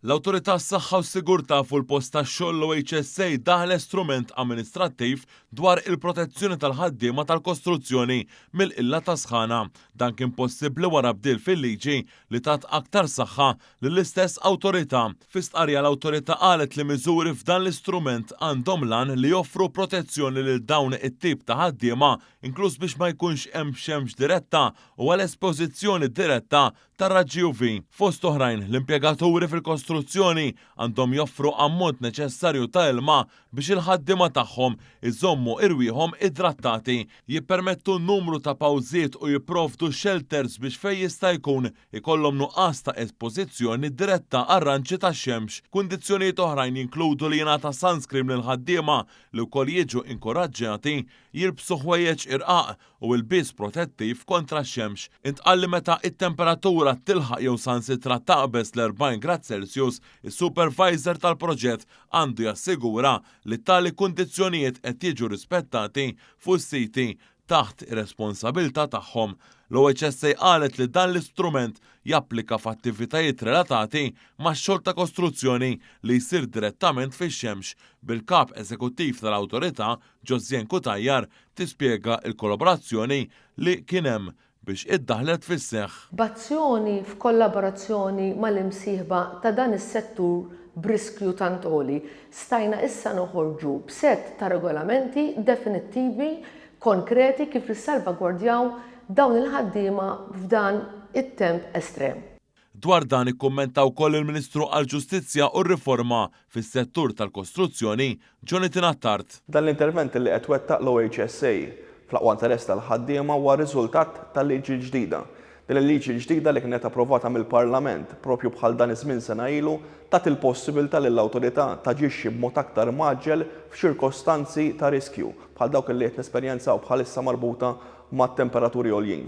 L-Awtorità s-Saħħa u s-Sigurtà fuq il-post tax-xogħol l-OHSA daħlet strument amministrattiv dwar il-protezzjoni tal-ħaddiema tal-kostruzzjoni mill-qilla ta' sħana. Dan kien possibbli wara bdil fil-liġi li tat aktar saħħa lill-istess awtorità. Fi stqarrija l-awtorità qalet li miżuri f'dan l-istrument għandhom lan li joffru protezzjoni lil dawn it-tip ta' ħaddiema, inkluż biex ma jkunx hemm xemx diretta u għal-espożizzjoni diretta tar-raġġi UV. Fost oħrajn, l-impjegaturi fil-kostruzzjoni għandhom joffru ammont neċessarju ta' ilma biex il-ħaddiema tagħhom iżommu irwieħhom idrattati, jippermettu numru ta' pawżiet u jipprovdu shelters biex fejn jista' jkun ikollhom nuqqas ta' espożizzjoni diretta għar-ranġi tax-xemx. Kundizzjonijiet oħrajn jinkludu li jingħata sunscreen lil ħaddiema li wkoll jiġu inkoraġġjati jilbsu ħwejjeġ irqaq u l-biss protettiv kontra x-xemx. Intqal li meta it-temperatura tilħaq jew sansitra taqbeż l-40 grad Celsius, is-supervisor tal-proġett għandu jassigura li tali kundizzjonijiet qed jiġu rispettati fuq is-siti taħt ir-responsabbiltà tagħhom. L-OHSA qalet li dan l-istrument japplika f'attivitajiet relatati max-xogħol ta' kostruzzjoni li jsir direttament fix-xemx. Bil-kap eżekuttiv tal-awtorità, Ġosien Kutajjar, tispjega l-kollaborazzjoni li kien hemm biex iddaħlet fis-seħħ. B'azzjoni f'kollaborazzjoni mal-imsieħba ta' dan is-settur b'riskju tant għoli, stajna issa noħorġu b'sett ta' regolamenti definittivi konkreti kif issalvagwardjaw dawn il-ħaddiema f'dan it-temp estrem. Dwar dan ikkummenta wkoll il-Ministru għall-Ġustizzja u r-Riforma fis-settur tal-kostruzzjoni, Jonathan Attard. Dan l-intervent li qed twettaq l-OHSA fl-aqwa interess tal-ħaddiema huwa riżultat tal-liġi ġdida. Din il-liġi ġdida li kienet approvata mill-Parlament propju bħal dan iż-żmien sena ilu tat il-possibilità li l-awtorità taġixxi b'mod aktar maġġel f'ċirkostanzi ta' riskju bħal dawk li qed nesperjenzaw bħalissa marbuta mat-temperaturi għoljin.